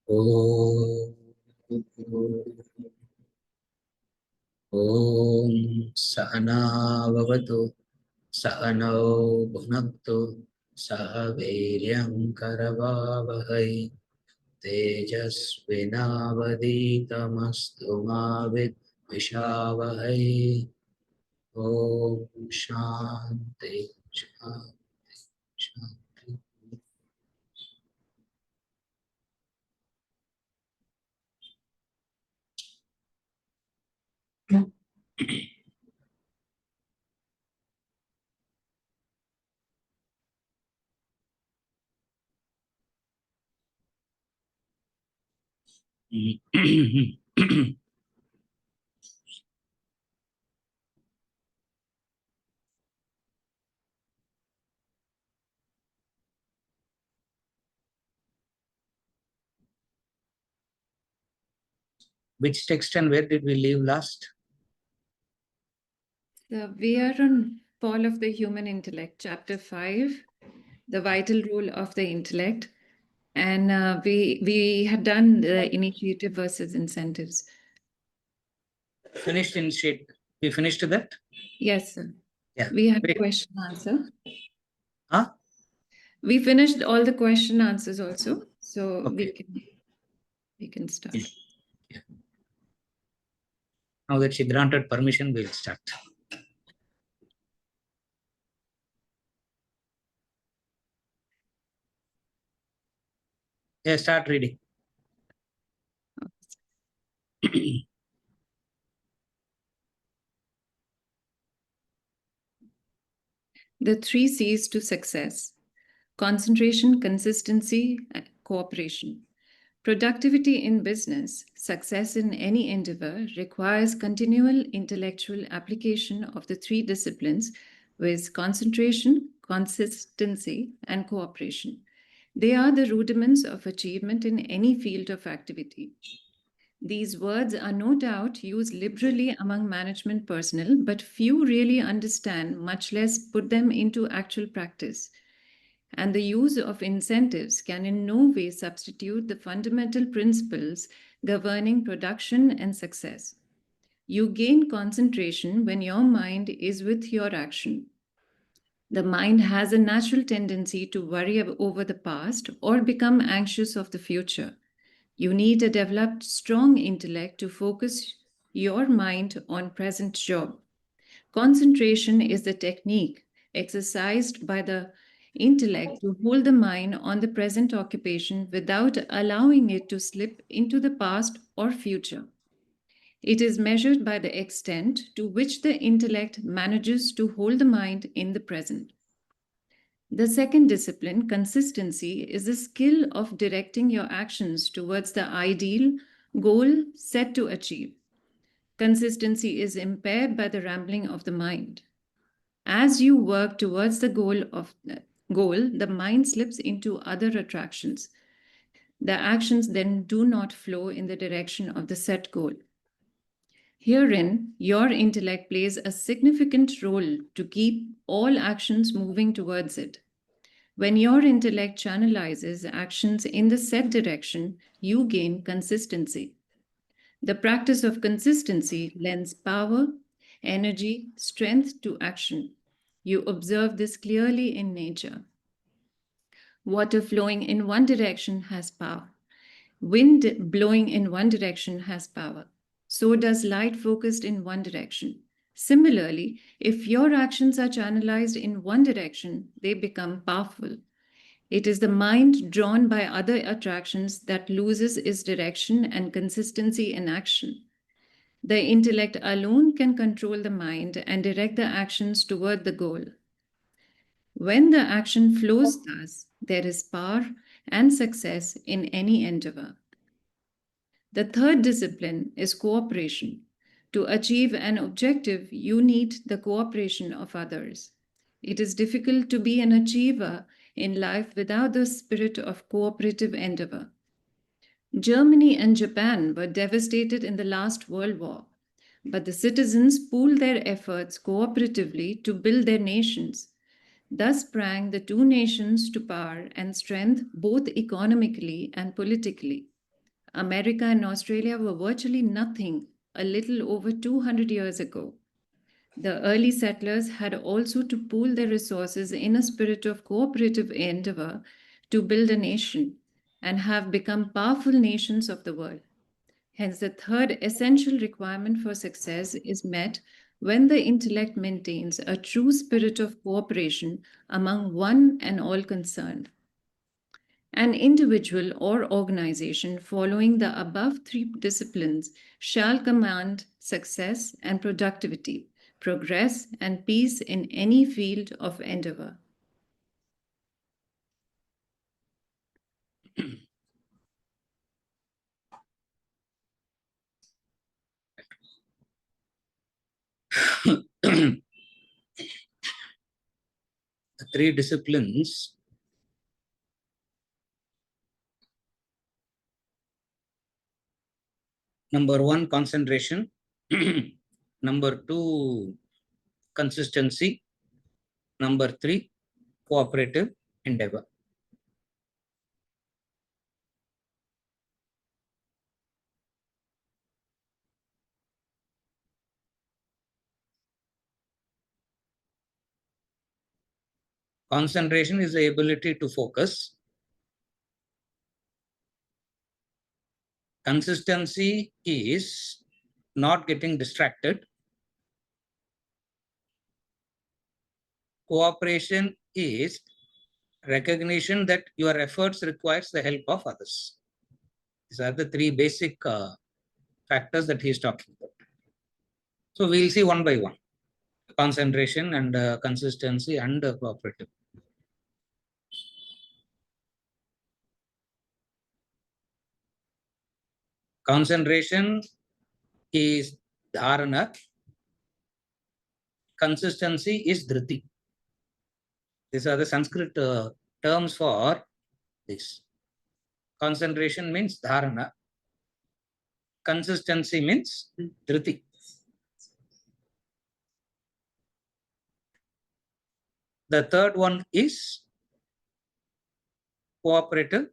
ॐ सहनाववतु सहनौ भुनक्तु सह वीर्यं करवावहै तेजस्विनावधीतमस्तु मा विद्विषावहै। ॐ शान्ति शान्ति शान्ति। Which text and where did we leave last? We are on Fall of the Human Intellect, Chapter 5, the vital role of the intellect. And we had done the initiative versus incentives. Finished initiate. We finished that? Yes, sir. Yeah. We had question answer. Huh? We finished all the question answers also. So Okay. we can start. Yeah. Now that she granted permission, we'll start. Yeah, start reading. The 3C's to success: concentration, consistency, and cooperation. Productivity in business, success in any endeavor requires continual intellectual application of the three disciplines with concentration, consistency, and cooperation. They are the rudiments of achievement in any field of activity. These words are no doubt used liberally among management personnel, but few really understand, much less put them into actual practice. And the use of incentives can in no way substitute the fundamental principles governing production and success. You gain concentration when your mind is with your action. The mind has a natural tendency to worry over the past or become anxious of the future. You need a developed, strong intellect to focus your mind on present job. Concentration is the technique exercised by the intellect to hold the mind on the present occupation without allowing it to slip into the past or future. It is measured by the extent to which the intellect manages to hold the mind in the present. The second discipline, consistency, is the skill of directing your actions towards the ideal goal set to achieve. Consistency is impaired by the rambling of the mind. As you work towards the goal, the mind slips into other attractions. The actions then do not flow in the direction of the set goal. Herein, your intellect plays a significant role to keep all actions moving towards it. When your intellect channelizes actions in the set direction, you gain consistency. The practice of consistency lends power, energy, strength to action. You observe this clearly in nature. Water flowing in one direction has power. Wind blowing in one direction has power. So does light focused in one direction. Similarly, if your actions are channelized in one direction, they become powerful. It is the mind drawn by other attractions that loses its direction and consistency in action. The intellect alone can control the mind and direct the actions toward the goal. When the action flows thus, there is power and success in any endeavor. The third discipline is cooperation. To achieve an objective, you need the cooperation of others. It is difficult to be an achiever in life without the spirit of cooperative endeavor. Germany and Japan were devastated in the last World War, but the citizens pooled their efforts cooperatively to build their nations. Thus sprang the two nations to power and strength both economically and politically. America and Australia were virtually nothing a little over 200 years ago. The early settlers had also to pool their resources in a spirit of cooperative endeavor to build a nation and have become powerful nations of the world. Hence, the third essential requirement for success is met when the intellect maintains a true spirit of cooperation among one and all concerned. An individual or organization following the above three disciplines shall command success and productivity, progress and peace in any field of endeavor. The three disciplines. Number one, concentration. Number two, consistency. Number three, cooperative endeavor. Concentration is the ability to focus. Consistency is not getting distracted. Cooperation is recognition that your efforts requires the help of others. These are the three basic factors that he is talking about. So we'll see one by one. Concentration and consistency and cooperative. Concentration is dharana. Consistency is dhriti. These are the Sanskrit terms for this. Concentration means dharana. Consistency means dhriti. The third one is cooperative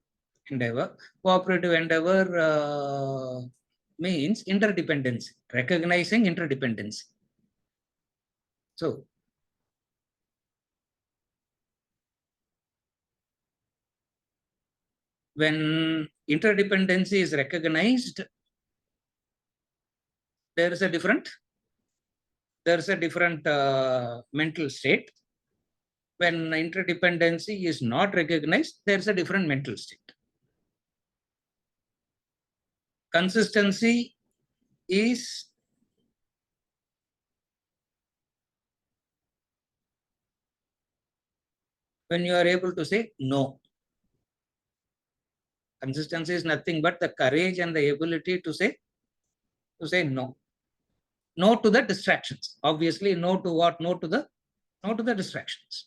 endeavor. Cooperative endeavor means interdependency, recognizing interdependency. So, when interdependency is recognized, there is a different mental state. When interdependency is not recognized, there is a different mental state. Consistency is when you are able to say no. Consistency is nothing but the courage and the ability to say no. No to the distractions. Obviously, no to what? No to the distractions.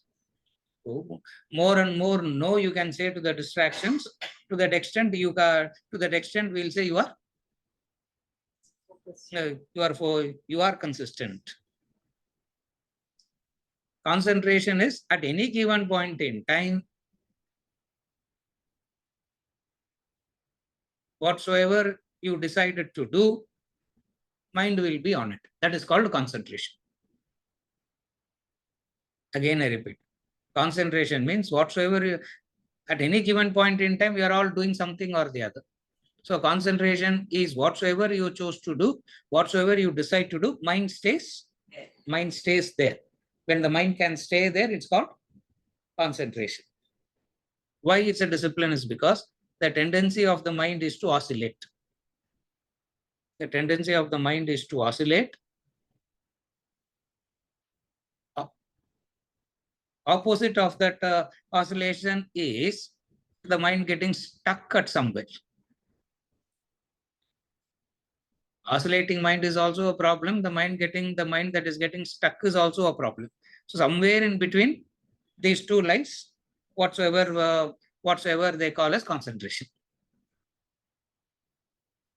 So more and more no you can say to the distractions. To that extent, we'll say you are consistent. Concentration is at any given point in time, whatsoever you decided to do, mind will be on it. That is called concentration. Again, I repeat. Concentration means whatsoever at any given point in time, we are all doing something or the other. So concentration is whatsoever you chose to do, whatsoever you decide to do, mind stays there. When the mind can stay there, it's called concentration. Why it's a discipline is because the tendency of the mind is to oscillate. The tendency of the mind is to oscillate. Opposite of that oscillation is the mind getting stuck at somewhere. Oscillating mind is also a problem. The mind that is getting stuck is also a problem. So somewhere in between these two lies, whatsoever they call as concentration.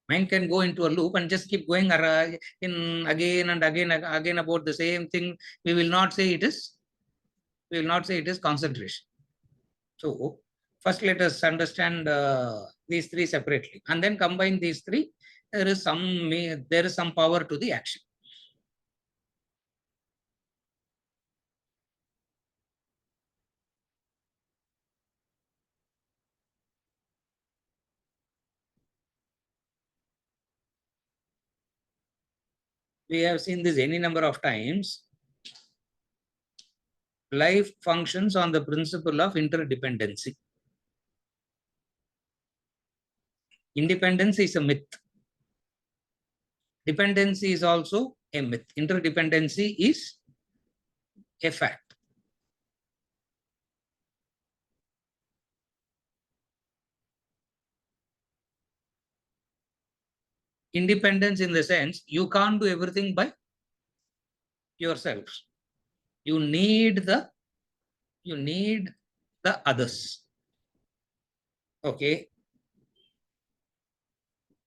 Mind can go into a loop and just keep going in again and again about the same thing. We will not say it is concentration. So first let us understand these three separately, and then combine these three. There is some power to the action. We have seen this any number of times. Life functions on the principle of interdependency. Independence is a myth. Dependency is also a myth. Interdependency is a fact. Independence in the sense you can't do everything by yourselves. You need the others. Okay.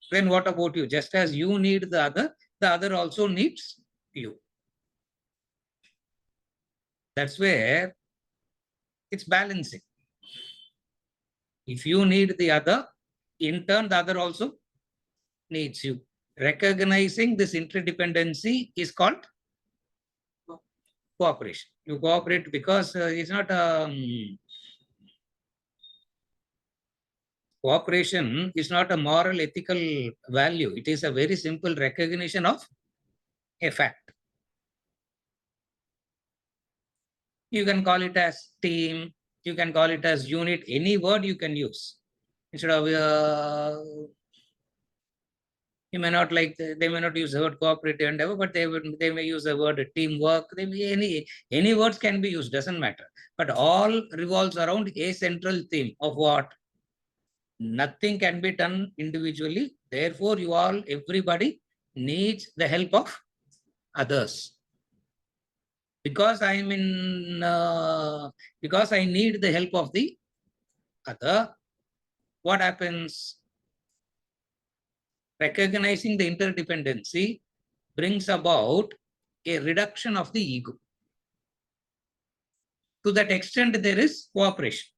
Then what about you? Just as you need the other also needs you. That's where it's balancing. If you need the other, in turn, the other also needs you. Recognizing this interdependency is called cooperation. You cooperate because it's not cooperation is not a moral, ethical value. It is a very simple recognition of a fact. You can call it as team, you can call it as unit, any word you can use. Instead of, you may not like, they may not use the word cooperative endeavor, but they may use the word teamwork. They may, any words can be used, doesn't matter. But all revolves around a central theme of what? Nothing can be done individually. Therefore, everybody needs the help of others. Because I need the help of the other, what happens? Recognizing the interdependency brings about a reduction of the ego. To that extent, there is cooperation.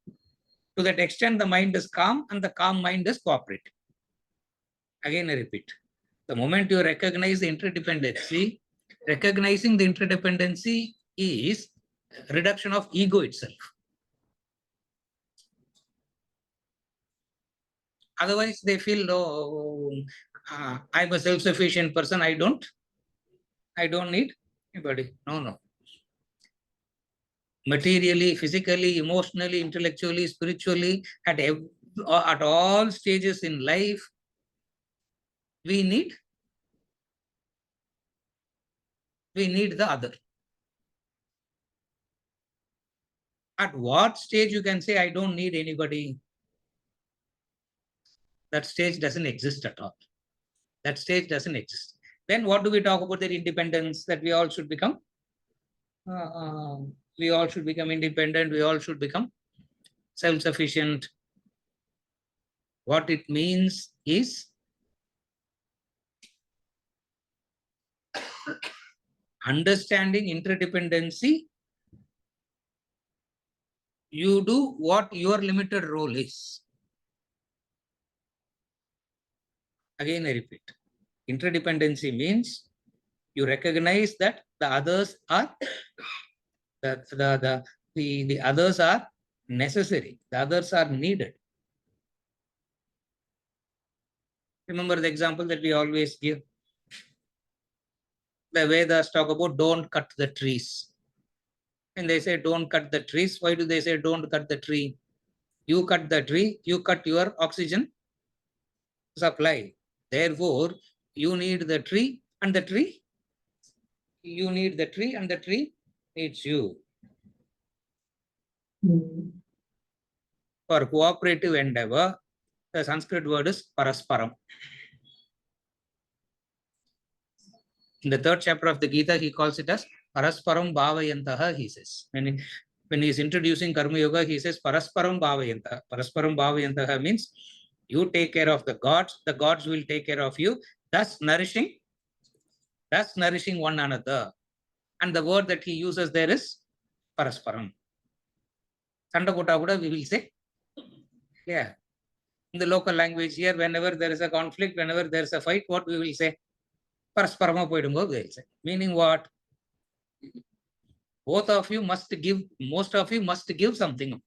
To that extent, the mind is calm and the calm mind is cooperative. Again, I repeat, the moment you recognize the interdependency, recognizing the interdependency is reduction of ego itself. Otherwise, they feel, oh, I'm a self-sufficient person. I don't need anybody. No. Materially, physically, emotionally, intellectually, spiritually, at all stages in life, we need the other. At what stage you can say, I don't need anybody? That stage doesn't exist at all. That stage doesn't exist. Then what do we talk about their independence? That we all should become? We all should become independent. We all should become self-sufficient. What it means is understanding interdependency. You do what your limited role is. Again, I repeat, interdependency means you recognize that the others are the others are necessary. The others are needed. Remember the example that we always give. The Vedas talk about don't cut the trees. And they say don't cut the trees. Why do they say don't cut the tree? You cut the tree, you cut your oxygen supply. Therefore, you need the tree and the tree. You need the tree and the tree needs you. For cooperative endeavor, the Sanskrit word is parasparam. In the 3rd chapter of the Gita, he calls it as parasparam bhavayantaha, he says. When he is introducing Karma Yoga, he says parasparam bhavayantaha. Parasparam bhavayantaha means you take care of the gods will take care of you, thus nourishing one another. And the word that he uses there is parasparam. Sanda kota kuda we will say, yeah. In the local language here, whenever there is a conflict, whenever there is a fight, what we will say? Parasparama poidungo, we will say. Meaning what? Both of you must give, most of you must give something.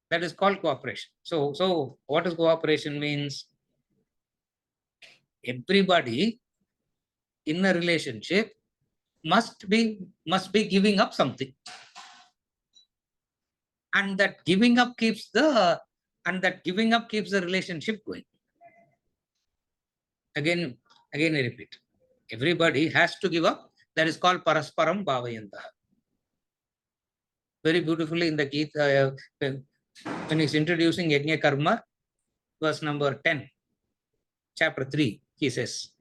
That is called cooperation. So what is cooperation means? Everybody in a relationship must be giving up something. And that giving up keeps the relationship going. Again I repeat. Everybody has to give up. That is called parasparam bhavayanta. Very beautifully in the Gita, when he's introducing Yajna Karma, verse number 10, chapter 3, he says,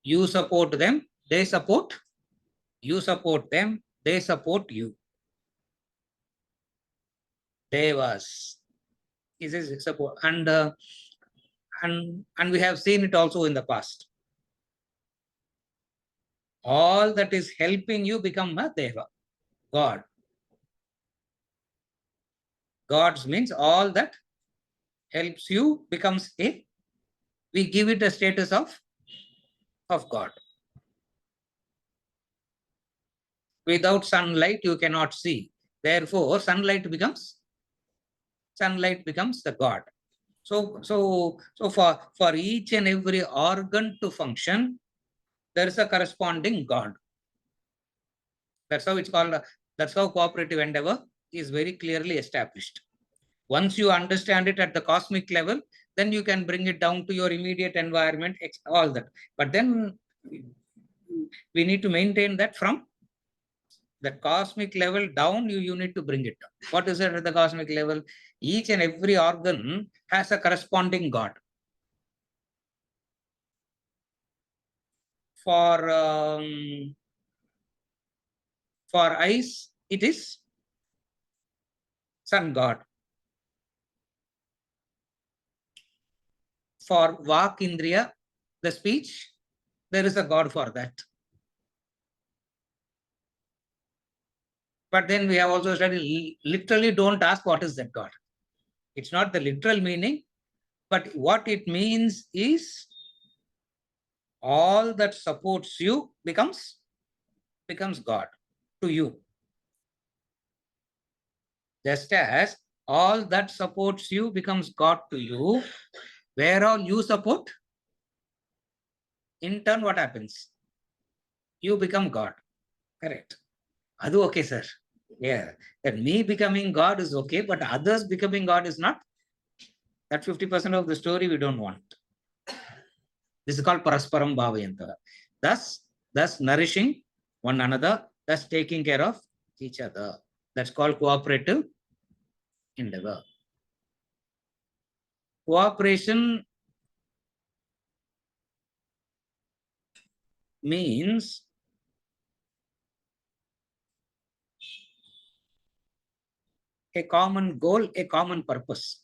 you support them, they support, you support them, they support you. Devas. He says support. And we have seen it also in the past. All that is helping you become a Deva, God. God's means all that helps you becomes a, we give it a status of God. Without sunlight, you cannot see. Therefore, sunlight becomes the God. So for each and every organ to function, there is a corresponding God. That's how it's called. That's how cooperative endeavor is very clearly established. Once you understand it at the cosmic level, then you can bring it down to your immediate environment, all that. But then we need to maintain that from the cosmic level down, you need to bring it down. What is it at the cosmic level? Each and every organ has a corresponding God. For eyes, it is sun God. For Vak Indriya, the speech, there is a God for that. But then we have also studied, literally don't ask what is that God. It's not the literal meaning, but what it means is all that supports you becomes God to you. Just as all that supports you becomes God to you, where all you support, in turn what happens? You become God. Correct. Adu okay, sir. Yeah. That me becoming God is okay, but others becoming God is not. That 50% of the story we don't want. This is called parasparam bhavayanta. Thus nourishing one another, thus taking care of each other. That's called cooperative endeavor. Cooperation means a common goal, a common purpose.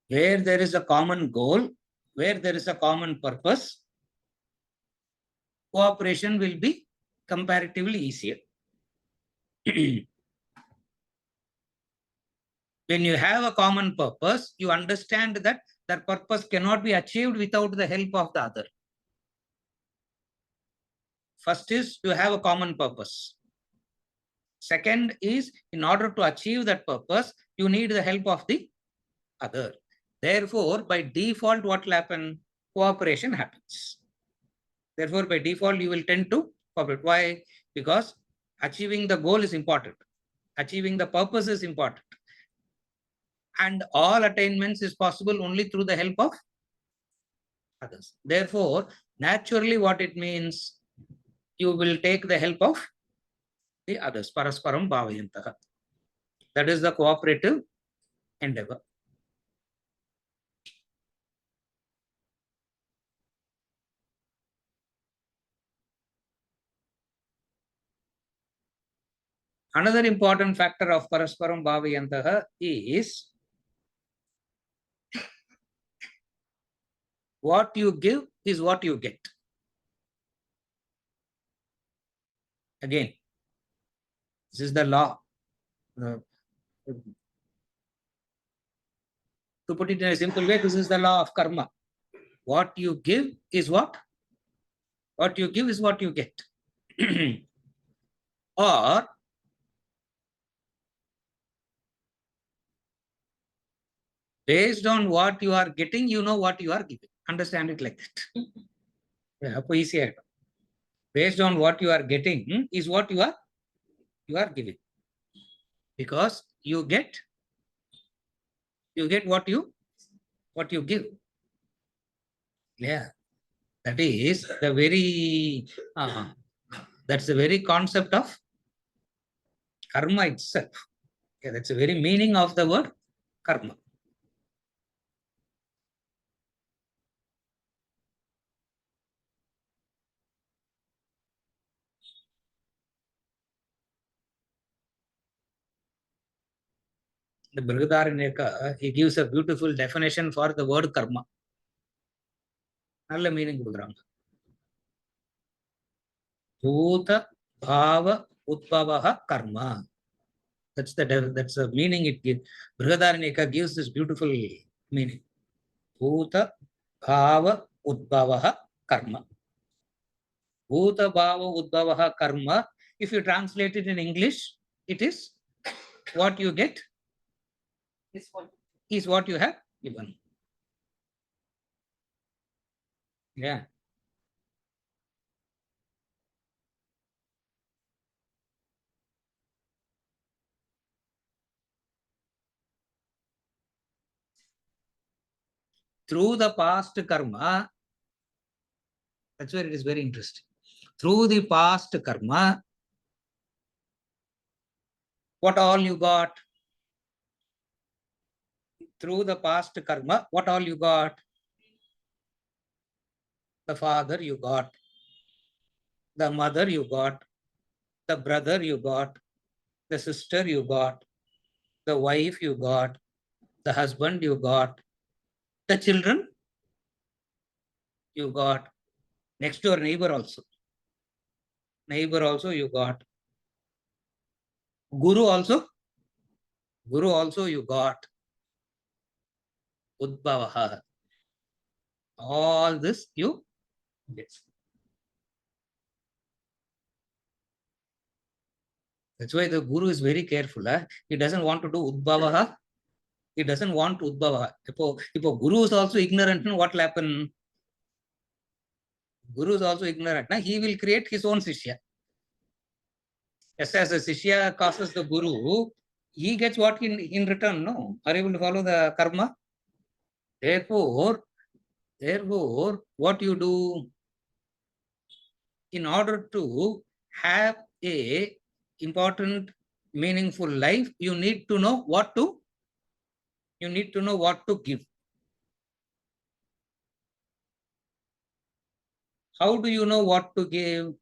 Where there is a common goal, where there is a common purpose, cooperation will be comparatively easier. When you have a common purpose, you understand that that purpose cannot be achieved without the help of the other. First is you have a common purpose. Second is, in order to achieve that purpose, you need the help of the other. Therefore, by default, what will happen? Cooperation happens. Therefore, by default, you will tend to cooperate. Why? Because achieving the goal is important. Achieving the purpose is important. And all attainments is possible only through the help of others. Therefore, naturally what it means, you will take the help of the others. Parasparam bhavayantaha. That is the cooperative endeavor. Another important factor of parasparam bhavayantaha is What you give is what you get. Again, this is the law. To put it in a simple way, this is the law of karma. What you give is what you give is what you get. Or based on what you are getting, you know what you are giving. Understand it like that. Yeah, easy. Based on what you are getting is what you are giving. Because you get what you give. Yeah, that is the very that's the very concept of karma itself. Yeah, that's the very meaning of the word karma. The Brihadaranyaka, he gives a beautiful definition for the word karma. நல்ல meaning கொடுக்குறாங்க. பூத பாவ உத்பவः karma. That's the meaning it gives. Brihadaranyaka gives this beautiful meaning. Bhuta bhava udbhavah karma. Bhuta bhava udbhavah karma. If you translate it in English, it is what you get is what you have given. Yeah. Through the past karma, that's where it is very interesting. Through the past karma, what all you got? Through the past karma, what all you got? The father you got, the mother you got, the brother you got, the sister you got, the wife you got, the husband you got, the children you got, next door neighbor also. Neighbor also you got. Guru also you got. Udbhavaha. All this you get. That's why the Guru is very careful. He doesn't want to do Udbhavaha. He doesn't want Udbhavaha. If a Guru is also ignorant, what will happen? Guru is also ignorant. He will create his own Sishya. Just as a Sishya causes the Guru, he gets what in return, no? Are you able to follow the karma? Therefore, what you do in order to have a important, meaningful life, you need to know what to give. How do you know what to give?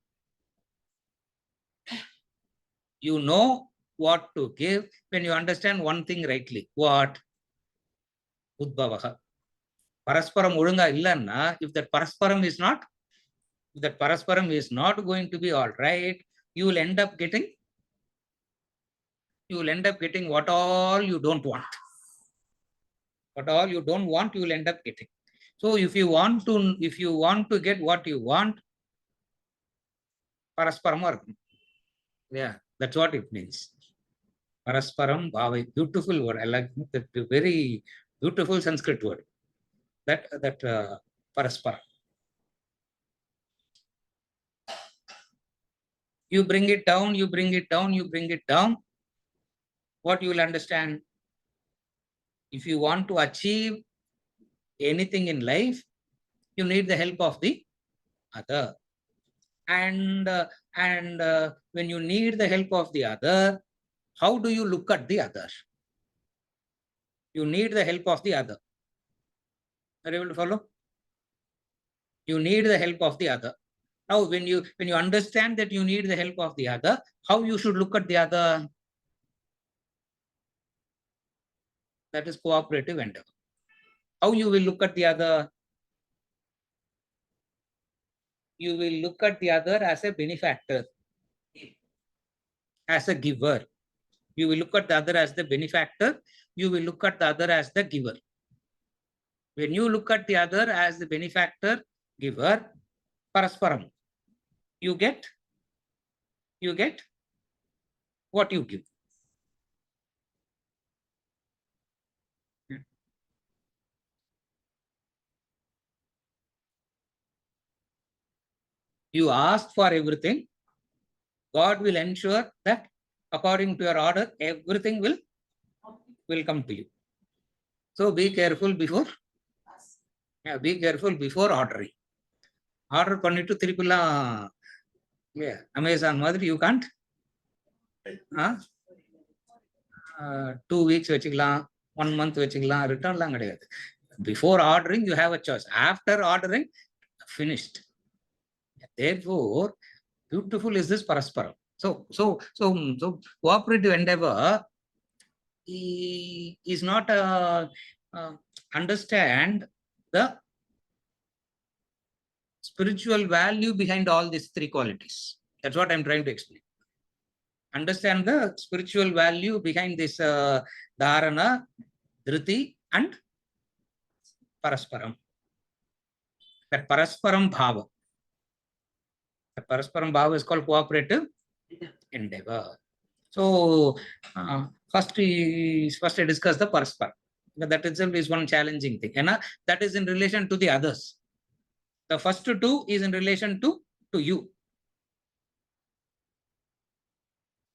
You know what to give when you understand one thing rightly. What? Udbhavaha. Parasparam ஒழுங்கா இல்லைன்னா, if that parasparam is not going to be all right, you will end up getting what all you don't want. What all you don't want, you will end up getting. So if you want to get what you want, parasparam varkum. Yeah, that's what it means. Parasparam bhava. Beautiful word. I like that. Very beautiful Sanskrit word. That parasparam. You bring it down, you bring it down, you bring it down. What you will understand? If you want to achieve anything in life, you need the help of the other. And when you need the help of the other, how do you look at the other? You need the help of the other. Are you able to follow? You need the help of the other. Now, when you understand that you need the help of the other, how you should look at the other? That is cooperative endeavor. How you will look at the other? you will look at the other as a benefactor, as a giver. You will look at the other as the benefactor. You will look at the other as the giver. When you look at the other as the benefactor, giver, parasparam, you get what you give. You ask for everything. God will ensure that according to your order, everything will come to you. So be careful before ordering. Order பண்ணிட்டு திருப்பிலாம் Amazon மாதிரி you can't 2 weeks வச்சுக்கலாம், 1 month வச்சுக்கலாம், ரிட்டர்ன்லாம் கிடையாது. Before ordering, you have a choice. After ordering, finished. Therefore, beautiful is this parasparam. So cooperative endeavor is not understand the spiritual value behind all these three qualities. That's what I'm trying to explain. Understand the spiritual value behind this dharana, dhriti, and parasparam. That parasparam bhava. That parasparam bhava is called cooperative endeavor. So first I discuss the parasparam. That itself is one challenging thing. And that is in relation to the others. The first two is in relation to you.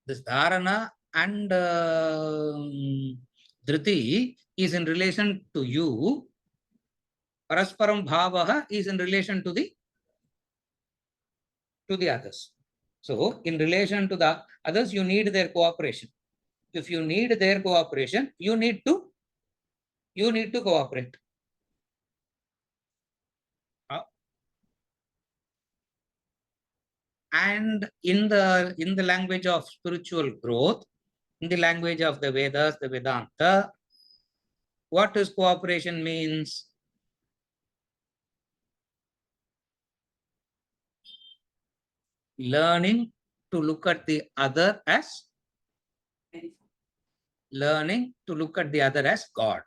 This dharana and dhriti is in relation to you. Parasparam bhavaha is in relation to the others. So in relation to the others, you need their cooperation. If you need their cooperation, you need to cooperate. And in the language of spiritual growth, in the language of the Vedas, the Vedanta, what does cooperation means? Learning to look at the other as God.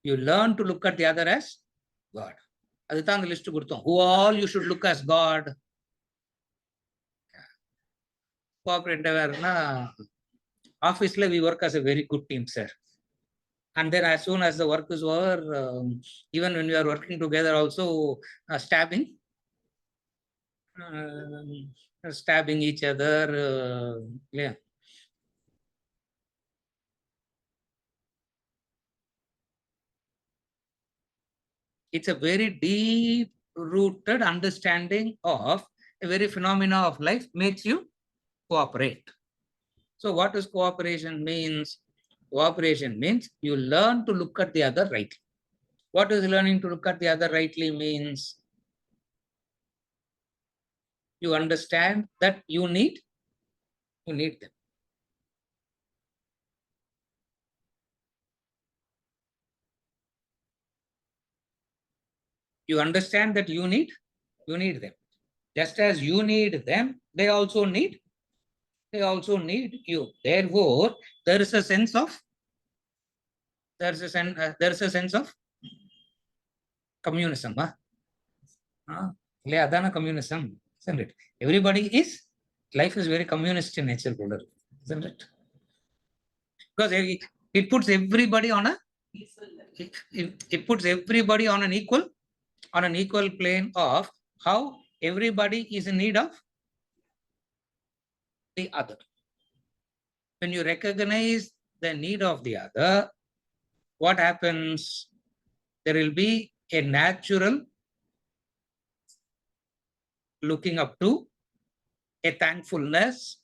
You learn to look at the other as God. அதுதான் அந்த list கொடுத்தோம். Who all you should look as God. Cooperative office we work as a very good team, sir. And then as soon as the work is over, even when we are working together also, stabbing each other. It's a very deep rooted understanding of a very phenomena of life makes you cooperate. So what does cooperation means? Cooperation means you learn to look at the other rightly. What does learning to look at the other rightly means? You understand that you need them. You understand that you need them. Just as you need them, they also need you. Therefore, there is a sense of communism. Communism, isn't it? Life is very communist in nature, isn't it? Because it puts everybody on an equal plane of how everybody is in need of the other. When you recognize the need of the other, what happens? There will be a natural looking up to, a thankfulness.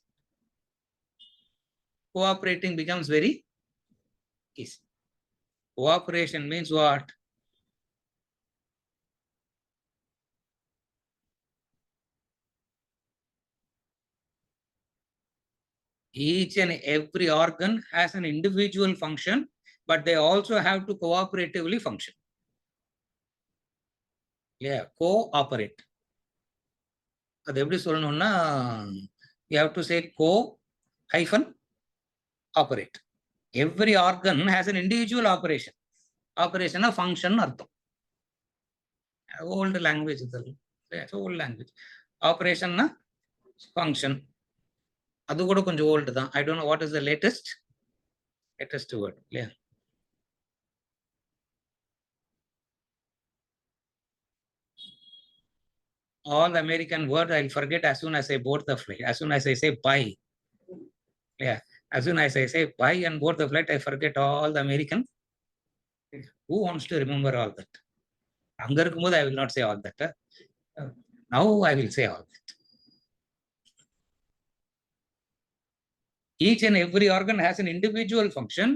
Cooperating becomes very easy. Cooperation means what? Each and every organ has an individual function, but they also have to cooperatively function. Yeah, cooperate. அது எப்படி சொல்லணும்னா you have to say co-operate. Every organ has an individual operation. Operation a function அர்த்தம். Old language இதெல்லாம். It's old language. Operation na function. அது கூட கொஞ்சம் old தான். I don't know what is the latest word. Yeah. All American words I'll forget as soon as I board the flight. As soon as I say bye. Yeah. As soon as I say bye and board the flight, I forget all the American. Who wants to remember all that? அங்க இருக்கும்போது I will not say all that. Now I will say all that. Each and every organ has an individual function,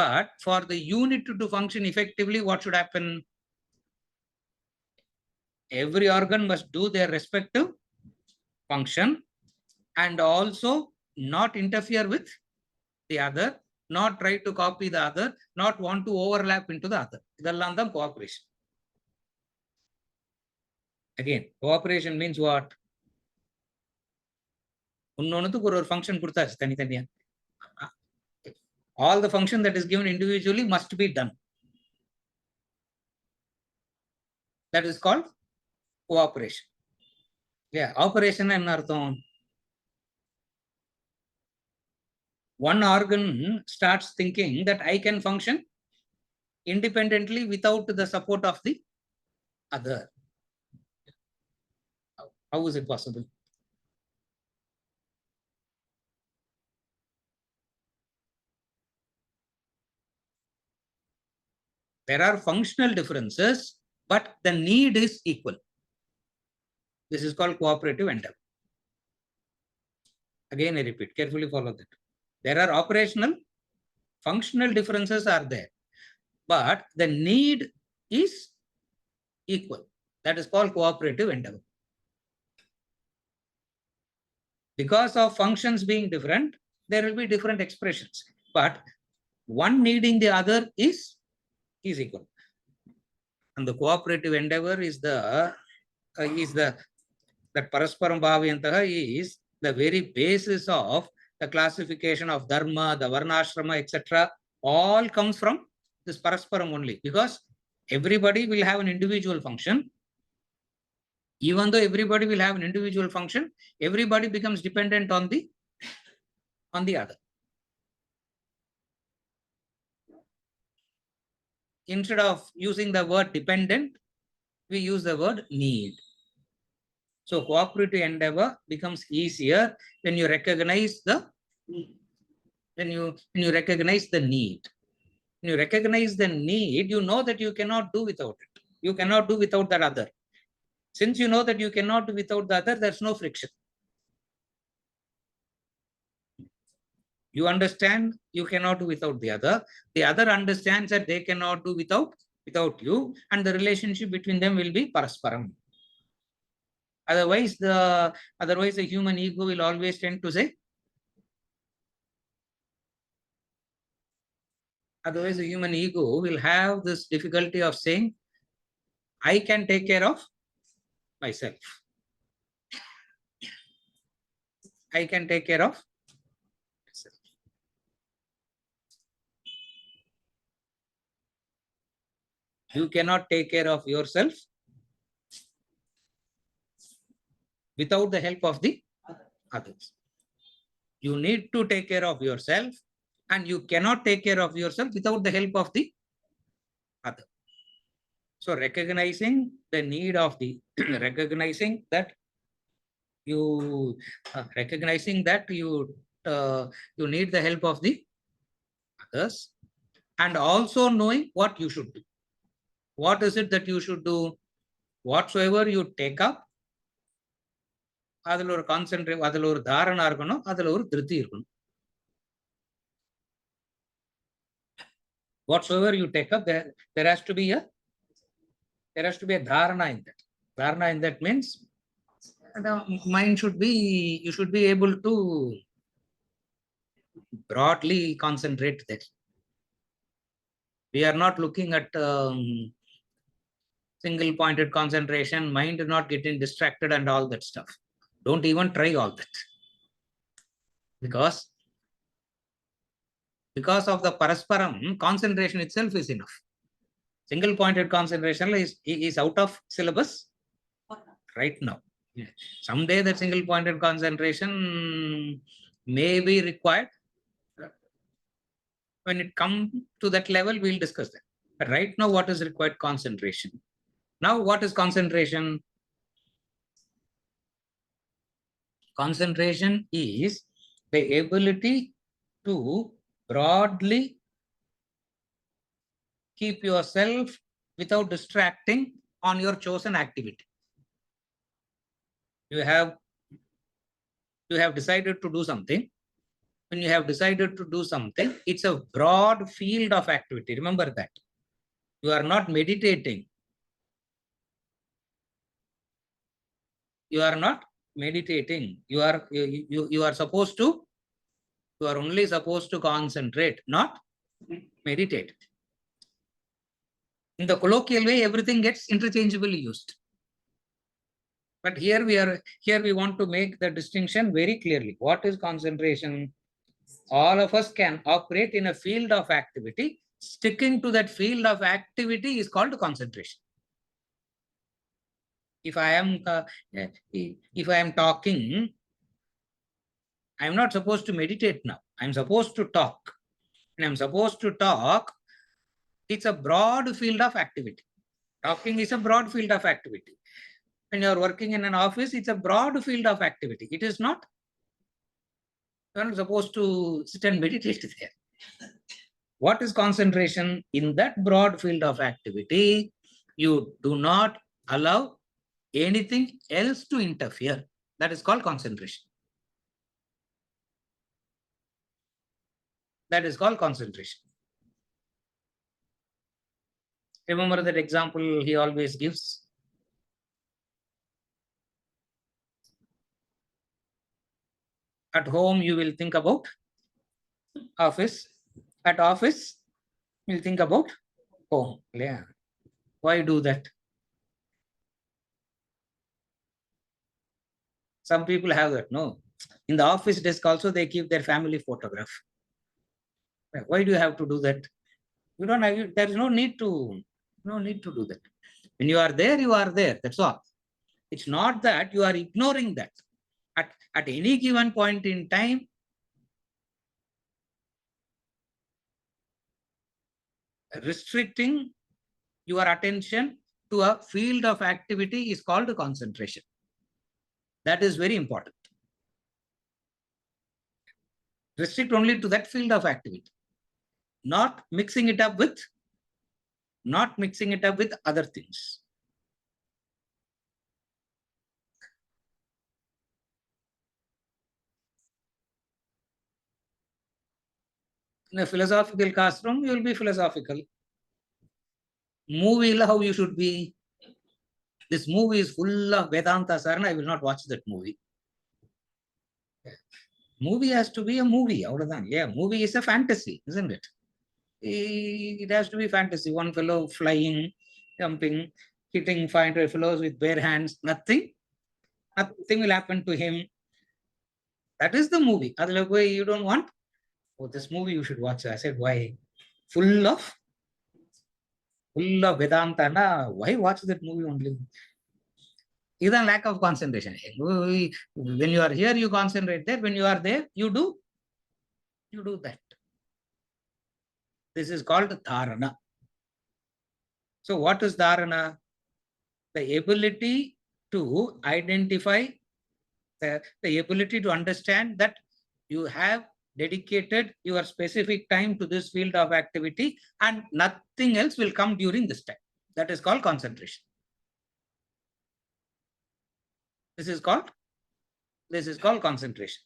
but for the unit to function effectively, what should happen? Every organ must do their respective function and also not interfere with the other, not try to copy the other, not want to overlap into the other. இதெல்லாம் தான் cooperation. Again, cooperation means what? ஒன்னொன்னுக்கு ஒரு function கொடுத்தாச்சு தனித்தனியா. All the function that is given individually must be done. That is called cooperation. Yeah, operation என்ன அர்த்தம்? One organ starts thinking that I can function independently without the support of the other. How is it possible? There are functional differences, but the need is equal. This is called cooperative endeavor. Again, I repeat, carefully follow that. There are operational, functional differences are there, but the need is equal. That is called cooperative endeavor. Because of functions being different, there will be different expressions, but one needing the other is equal. And the cooperative endeavor is that parasparam bhaviyantaha is the very basis of the classification of dharma, the varnashrama, etc. All comes from this parasparam only, because everybody will have an individual function. Even though everybody will have an individual function, everybody becomes dependent on the other. Instead of using the word dependent, we use the word need. So cooperative endeavor becomes easier when you recognize the need. When you recognize the need, you know that you cannot do without it. You cannot do without that other. Since you know that you cannot do without the other, there's no friction. You understand you cannot do without the other understands that they cannot do without you, and the relationship between them will be parasparam. Otherwise the human ego will always tend to say, otherwise the human ego will have this difficulty of saying, I can take care of myself. I can take care of myself. You cannot take care of yourself without the help of the others. You need to take care of yourself, and you cannot take care of yourself without the help of the other. So recognizing the need of the recognizing that you need the help of the others, and also knowing what you should do. What is it that you should do? Whatsoever you take up, அதுல ஒரு concentrate, அதுல ஒரு தாரணா இருக்கணும், அதுல ஒரு திருப்தி இருக்கணும். Whatsoever you take up, there has to be a dharana in that. Dharana in that means the mind should be, you should be able to broadly concentrate that. We are not looking at single pointed concentration, mind not getting distracted and all that stuff. Don't even try all that. Because of the parasparam, concentration itself is enough. Single pointed concentration is out of syllabus right now. Someday that single pointed concentration may be required. When it comes to that level, we'll discuss that. But right now, what is required? Concentration. Now, what is concentration? Concentration is the ability to broadly keep yourself without distracting on your chosen activity. You have decided to do something. When you have decided to do something, it's a broad field of activity. Remember that. You are not meditating. You are not meditating. You are supposed to, you are only supposed to concentrate, not meditate. In the colloquial way, everything gets interchangeably used. But here we want to make the distinction very clearly. What is concentration? All of us can operate in a field of activity. Sticking to that field of activity is called concentration. If I am talking, I am not supposed to meditate now. I am supposed to talk. When I am supposed to talk, it's a broad field of activity. Talking is a broad field of activity. When you are working in an office, it's a broad field of activity. It is not. You are not supposed to sit and meditate there. What is concentration? In that broad field of activity, you do not allow anything else to interfere. That is called concentration. That is called concentration. Remember that example he always gives. At home, you will think about office. At office, you will think about home. Yeah. Why do that? Some people have that. No. In the office desk also, they keep their family photograph. Why do you have to do that? You don't have, there is no need to do that. When you are there, you are there. That's all. It's not that you are ignoring that. At any given point in time, restricting your attention to a field of activity is called concentration. That is very important. Restrict only to that field of activity, not mixing it up with other things. In a philosophical classroom, you will be philosophical. Movie, how you should be. This movie is full of Vedanta, sir, and I will not watch that movie. Movie has to be a movie. Yeah, movie is a fantasy, isn't it? It has to be fantasy. One fellow flying, jumping, hitting 500 fellows with bare hands. Nothing will happen to him. That is the movie. Otherwise, you don't want? Oh, this movie you should watch. I said, why? Full of Vedanta. Na? Why watch that movie only? Is a lack of concentration. When you are here, you concentrate there. When you are there, you do that. This is called dharana. So what is dharana? The ability to identify, the ability to understand that you have dedicated your specific time to this field of activity and nothing else will come during this time. That is called concentration. This is called concentration.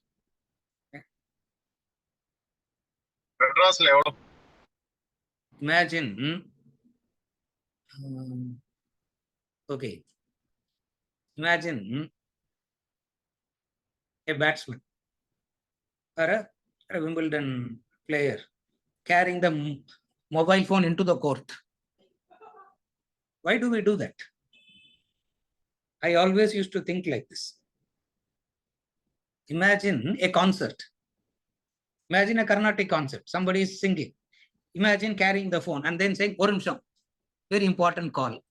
Imagine, okay, imagine a batsman or a Wimbledon player carrying the mobile phone into the court. Why do we do that? I always used to think like this. Imagine a concert. Imagine a Carnatic concert. Somebody is singing. Imagine carrying the phone and then saying, "Orum Sham, very important call."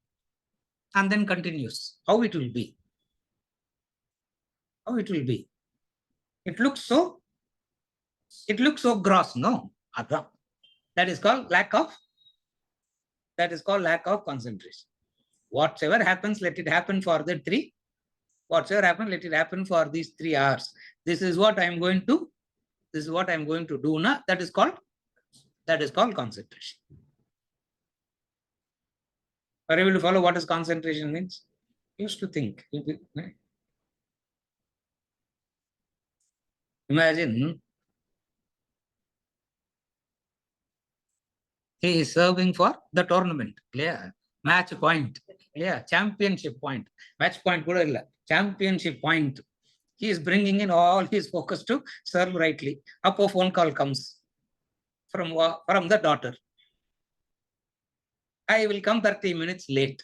And then continues. How it will be? How it will be? It looks so gross, no? That is called lack of concentration. Whatever happens, let it happen for the 3. Whatever happens, let it happen for these 3 hours. This is what I'm going to do now. That is called concentration. Are you able to follow what is concentration means? Used to think. Imagine he is serving for the tournament. Clear? Match point. Clear? Championship point. Match point. Championship point. He is bringing in all his focus to serve rightly. Up a phone call comes from the daughter. I will come 30 minutes late.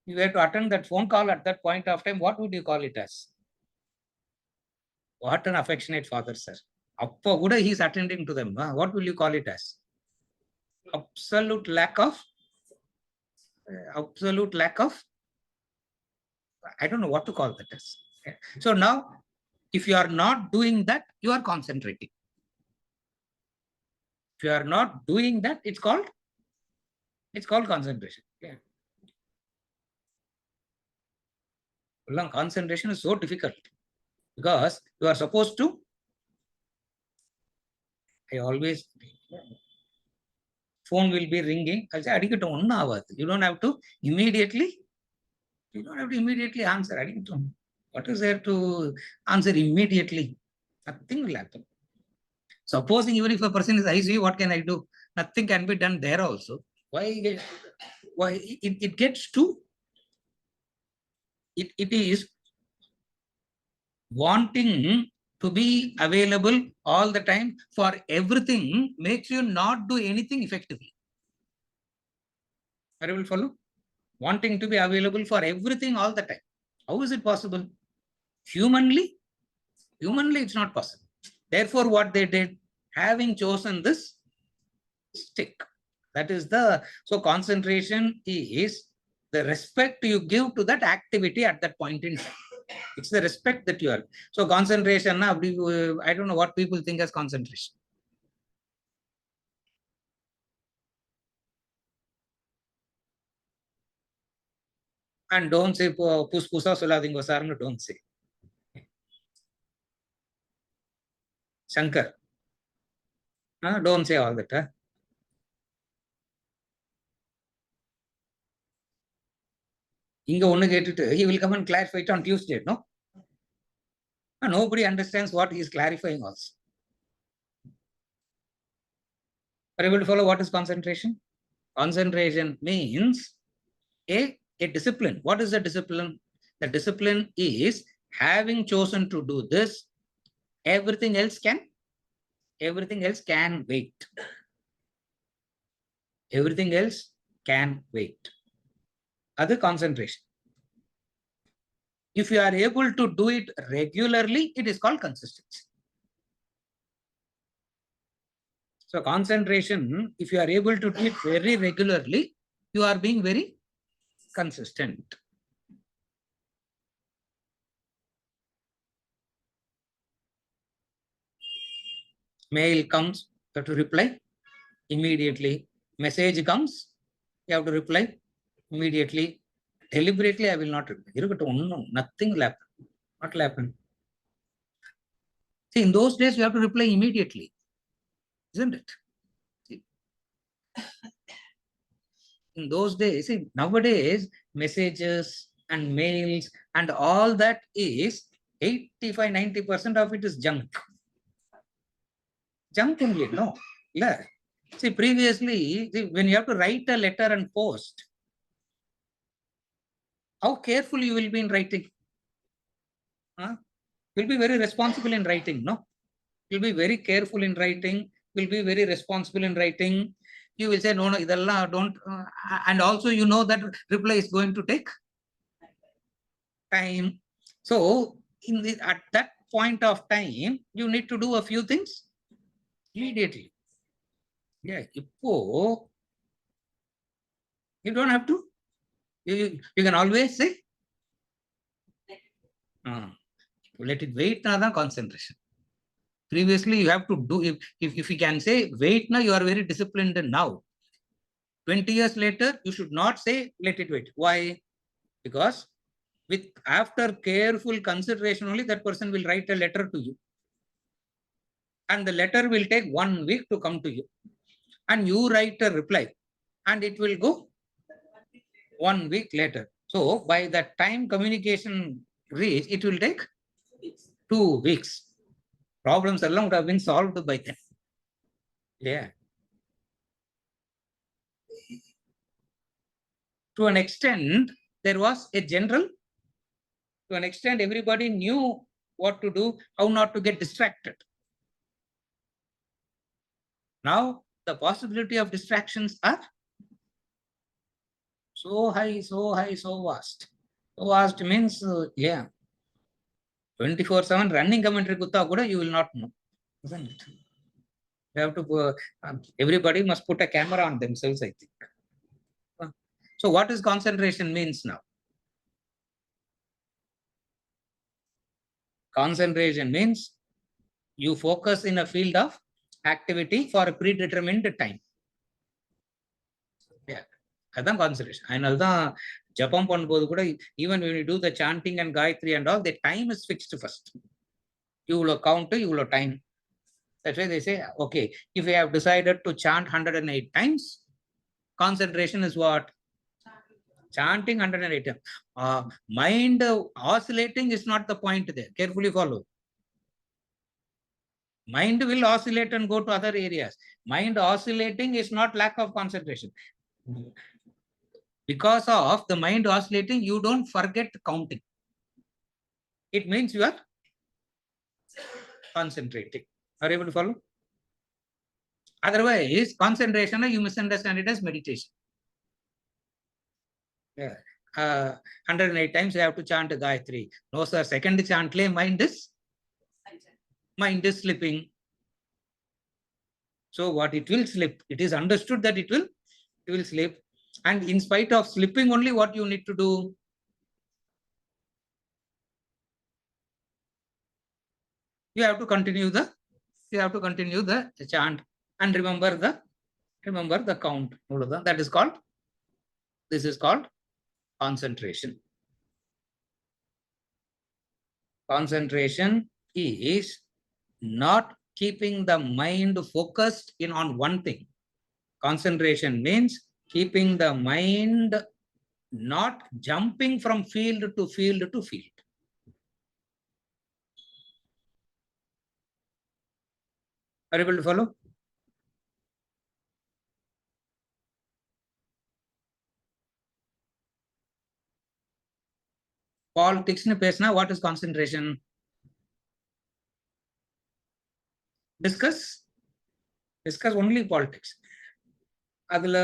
You have to attend that phone call at that point of time. What would you call it as? What an affectionate father, sir. Appa kuda he is attending to them. What will you call it as? Absolute lack of. I don't know what to call that as. So now, if you are not doing that, you are concentrating. If you are not doing that, it's called concentration. Yeah. Concentration is so difficult because you are supposed to. I always phone will be ringing. I'll say, you don't have to immediately answer. What is there to answer immediately? Nothing will happen. Supposing even if a person is ICU, what can I do? Nothing can be done there also. Why it gets to it is wanting to be available all the time for everything makes you not do anything effectively. Are you able to follow? Wanting to be available for everything all the time. How is it possible? Humanly, it's not possible. Therefore, what they did, having chosen this stick, that is so concentration is the respect you give to that activity at that point in time. It's the respect that you are. So concentration, I don't know what people think as concentration. And don't say puspusa soladingo sarno, don't say. Shankar. Don't say all that. Inga onnu ketittu, he will come and clarify it on Tuesday, no? Nobody understands what he is clarifying also. Are you able to follow what is concentration? Concentration means a discipline. What is the discipline? The discipline is having chosen to do this, everything else can wait. Everything else can wait. Other concentration. If you are able to do it regularly, it is called consistency. So concentration, if you are able to do it very regularly, you are being very consistent. Mail comes, you have to reply immediately. Message comes, you have to reply immediately. Deliberately, I will not reply. Nothing will happen. What will happen? See, in those days, you have to reply immediately, isn't it? See, in those days, see, nowadays, messages and mails and all that is 85-90% of it is junk. Junk only, no. Yeah. See, previously, when you have to write a letter and post, how careful you will be in writing? Will be very responsible in writing, no? Will be very careful in writing, will be very responsible in writing. You will say, no, no, idella don't. And also, you know that reply is going to take time. So, at that point of time, you need to do a few things immediately. Yeah, you don't have to. You can always say, let it wait, now concentration. Previously, you have to do, if you can say, wait now, you are very disciplined now. 20 years later, you should not say, let it wait. Why? Because after careful consideration only, that person will write a letter to you. And the letter will take 1 week to come to you. And you write a reply. And it will go 1 week later. So by the time communication reach, it will take 2 weeks. Problems alone would have been solved by then. Yeah. To an extent, there was a general. To an extent, everybody knew what to do, how not to get distracted. Now, the possibility of distractions are so high, so high, so vast. So vast means, yeah, 24/7 running commentary kutta kuda you will not know, isn't it? You have to, everybody must put a camera on themselves, I think. So what is concentration means now? Concentration means you focus in a field of activity for a predetermined time. Yeah, that's concentration. அதனால தான் ஜபம் பண்ணும்போது கூட, even when you do the chanting and Gayatri and all, the time is fixed first. You will count, you will time. That's why they say, okay, if you have decided to chant 108 times, concentration is what? Chanting 108 times. Mind oscillating is not the point there. Carefully follow. Mind will oscillate and go to other areas. Mind oscillating is not lack of concentration. Because of the mind oscillating, you don't forget counting. It means you are concentrating. Are you able to follow? Otherwise, concentration, you misunderstand it as meditation. Yeah. 108 times you have to chant Gayatri. No, sir. Second chant, mind is slipping. So what it will slip? It is understood that it will slip. And in spite of slipping only, what you need to do? You have to continue the chant and remember the count. This is called concentration. Concentration is not keeping the mind focused in on one thing. Concentration means keeping the mind not jumping from field to field to field. Are you able to follow? Politics ne pesna, what is concentration? Discuss only politics. Adla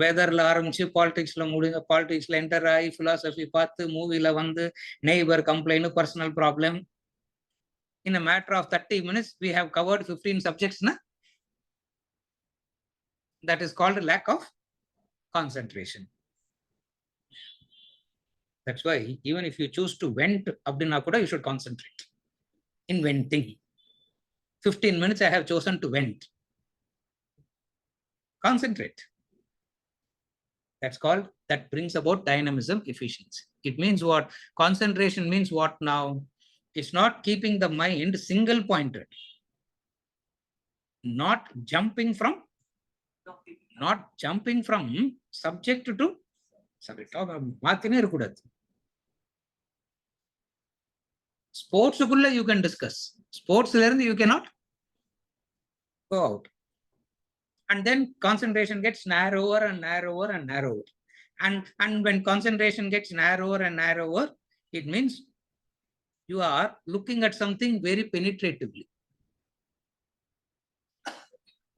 weatherல ஆரம்பிச்சு பாலிடிக்ஸ்ல enter ஆகி philosophy பார்த்து மூவில வந்து neighbor complaint, personal problem. In a matter of 30 minutes, we have covered 15 subjects. That is called lack of concentration. That's why even if you choose to vent, you should concentrate in venting. 15 minutes I have chosen to vent. Concentrate. That brings about dynamism, efficiency. It means what? Concentration means what now? It's not keeping the mind single pointed. Not jumping from subject to subject. Sports you can discuss. Sports you cannot go out. And then concentration gets narrower and narrower and narrower. And when concentration gets narrower and narrower, it means you are looking at something very penetratively.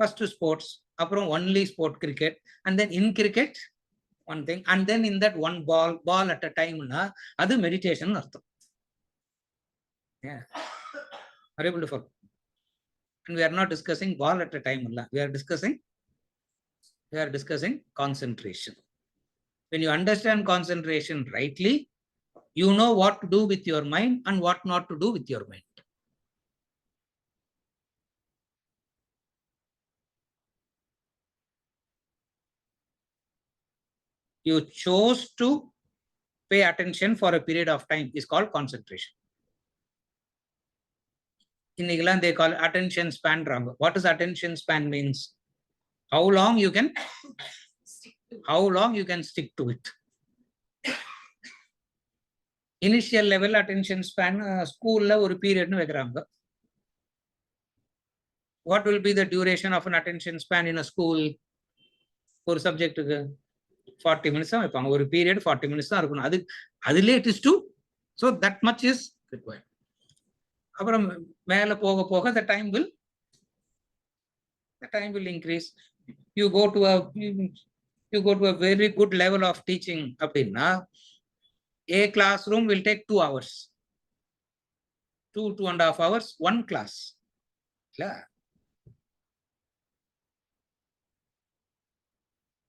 First sports, only sport cricket, and then in cricket, one thing, and then in that one ball at a time, that's meditation. Yeah. Are you able to follow? And we are not discussing ball at a time. We are discussing concentration. When you understand concentration rightly, you know what to do with your mind and what not to do with your mind. You chose to pay attention for a period of time is called concentration. In England, they call attention span. What does attention span means? How long you can stick to it. Initial level attention span, school la or period nu vekranga. What will be the duration of an attention span in a school? For subject 40 minutes or period 40 minutes. It is too. So that much is required. The time will increase. You go to a very good level of teaching. A classroom will take 2 hours. 2.5 hours, one class. Yeah.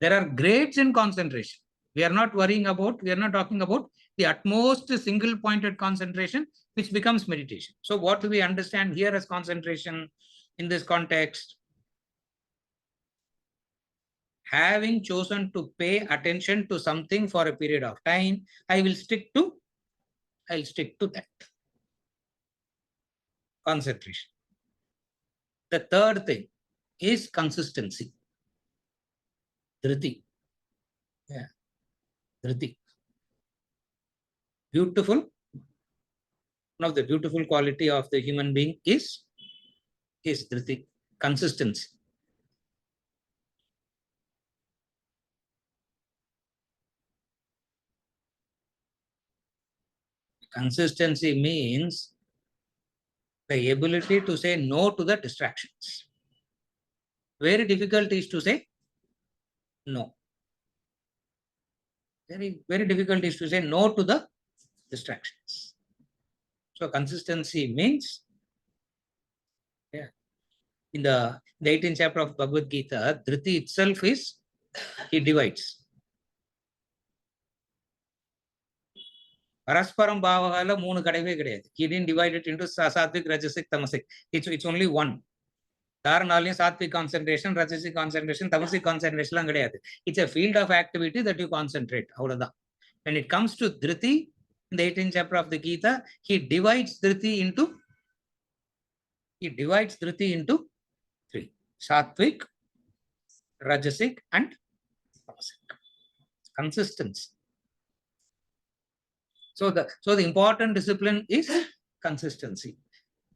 There are grades in concentration. We are not talking about the utmost single pointed concentration, which becomes meditation. So what do we understand here as concentration in this context? Having chosen to pay attention to something for a period of time, I'll stick to that. Concentration. The third thing is consistency. Dhriti. Yeah. Dhriti. Beautiful. One of the beautiful quality of the human being is Dhriti. Consistency. Consistency means the ability to say no to the distractions. Very difficult is to say no. Very difficult is to say no to the distractions. So consistency means, yeah, in the 18th chapter of Bhagavad Gita, Dhriti itself is, he divides. Parasparam Bhavahala moonu kadave kadayadu. He didn't divide it into sattvic, rajasic, tamasic. It's only one. Dharanalya sattvic concentration, rajasic concentration, tamasic concentration. It's a field of activity that you concentrate. When it comes to Dhriti, in the 18th chapter of the Gita, he divides Dhriti into 3: sattvic, rajasic, and tamasic. Consistency. So the important discipline is consistency.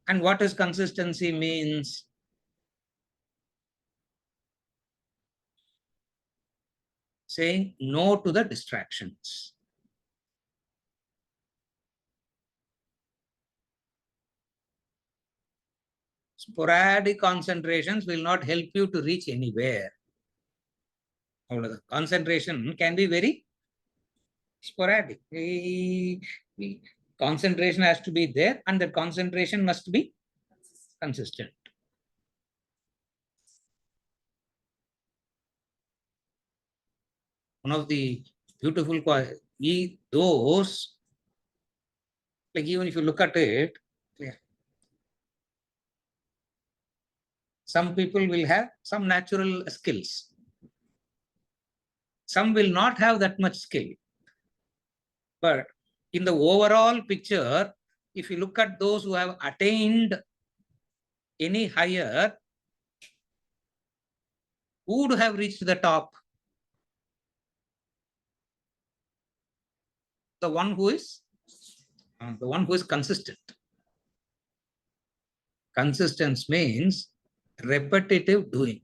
And what does consistency means? Saying no to the distractions. Sporadic concentrations will not help you to reach anywhere. Concentration can be very sporadic. Concentration has to be there, and the concentration must be consistent. One of the beautiful qualities, those, like even if you look at it, some people will have some natural skills. Some will not have that much skill. But in the overall picture, if you look at those who have attained any higher, who would have reached the top? The one who is consistent. Consistency means repetitive doing.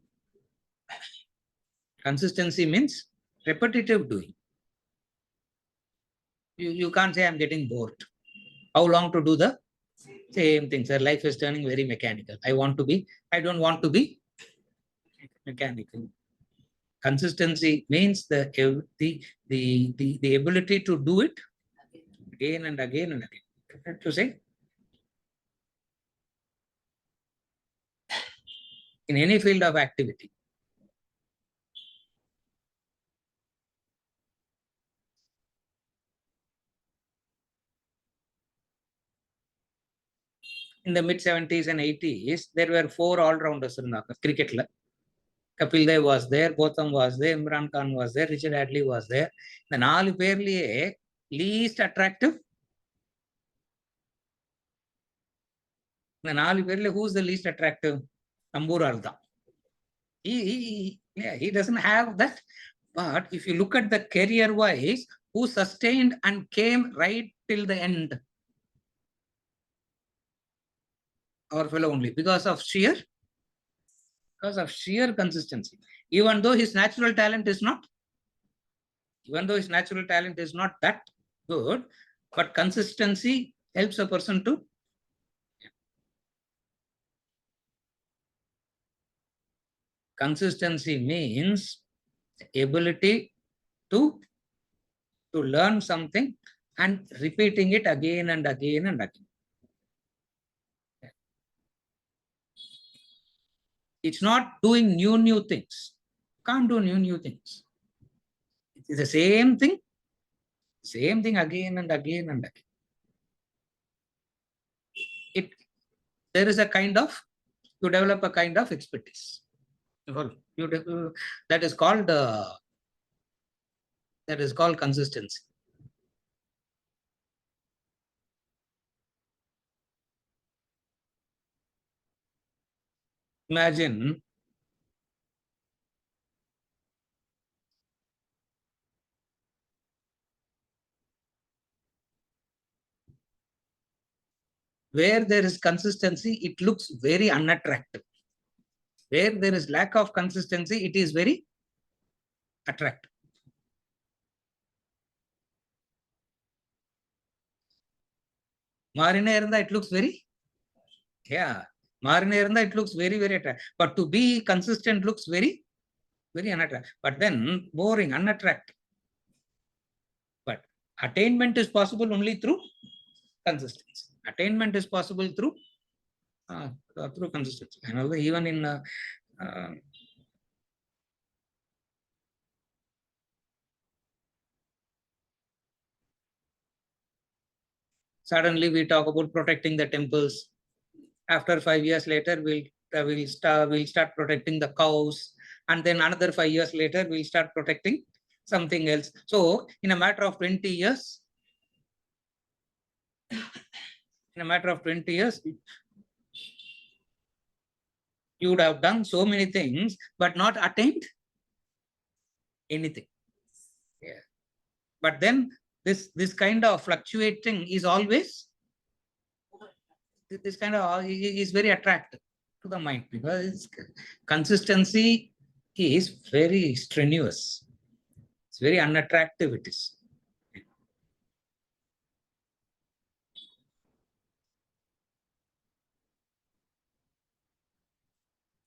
Consistency means repetitive doing. You can't say I'm getting bored. How long to do the same thing? Sir, life is turning very mechanical. I don't want to be mechanical. Consistency means the ability to do it again and again and again. To say, in any field of activity. In the mid 70s and 80s, there were 4 all-rounders in cricket. Kapil Dev was there, Botham was there, Imran Khan was there, Richard Hadley was there. The 4 பேர்லயே least attractive. The 4 பேர்ல who's the least attractive? Ambur தான். He doesn't have that. But if you look at the career-wise, who sustained and came right till the end? Our fellow only, because of sheer consistency. Even though his natural talent is not that good, but consistency helps a person to. Consistency means ability to learn something and repeating it again and again and again. It's not doing new things. Can't do new things. It's the same thing again and again and again. There is a kind of, you develop a kind of expertise. That is called consistency. Imagine where there is consistency, it looks very unattractive. Where there is lack of consistency, it is very attractive. Marine irunda, it looks very, Marine irunda, it looks very attractive. But to be consistent looks very unattractive. But then boring, unattractive. But attainment is possible only through consistency. Attainment is possible through consistency. And even in suddenly we talk about protecting the temples. After 5 years later, we'll start protecting the cows, and then another 5 years later, we'll start protecting something else. So in a matter of 20 years, you would have done so many things, but not attained anything. Yeah. But then this kind of fluctuating is always, this kind of is very attractive to the mind, because consistency is very strenuous. It's very unattractive. It is.